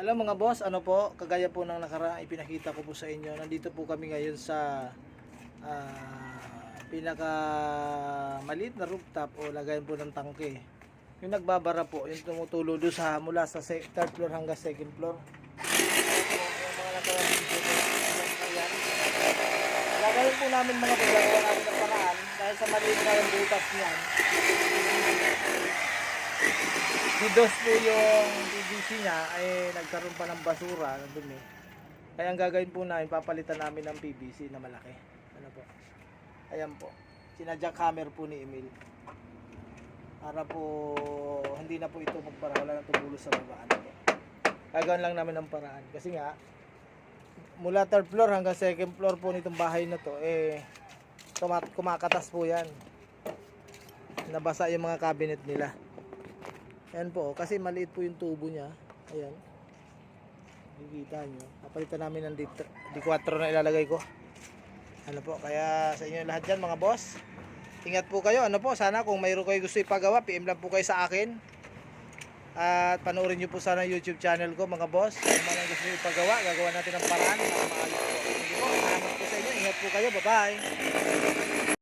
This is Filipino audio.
Hello mga boss, ano po, kagaya po ng nakaraan ipinakita ko po sa inyo. Nandito po kami ngayon sa pinaka maliit na rooftop o lagayan po ng tangke. Yung nagbabara po, yung tumutulo doon sa mula sa third floor hanggang second floor. Yung mga nakaraan dito po, ayan. Lagayan po namin mga gagawa namin ng paraan dahil sa maliit na yung butas niyan. Didos po yung PVC niya ay nagkaroon pa ng basura ng dumi. Kaya ang gagawin po namin, papalitan namin ng PVC na malaki. Ano po? Ayan po. Sinadya hammer po ni Emil. Para po hindi na po ito magpara, wala nang tumulo sa baba. Ano po? Gagawin lang namin ng paraan. Kasi nga, mula third floor hanggang second floor po nitong bahay na to, kumakatas po yan. Nabasa yung mga cabinet nila. Ayan po, kasi maliit po yung tubo niya. Ayan. Nakikita nyo. Napalitan namin ng D4 na ilalagay ko. Ano po, kaya sa inyo lahat dyan mga boss. Ingat po kayo. Ano po, sana kung mayroon kayo gusto ipagawa, PM lang po kayo sa akin. At panoorin nyo po sana YouTube channel ko mga boss. Kung man ang gusto nyo ipagawa, gagawa natin ng paraan para maayos po. Sige po, salamat po sa inyo. Ingat po kayo. Bye-bye.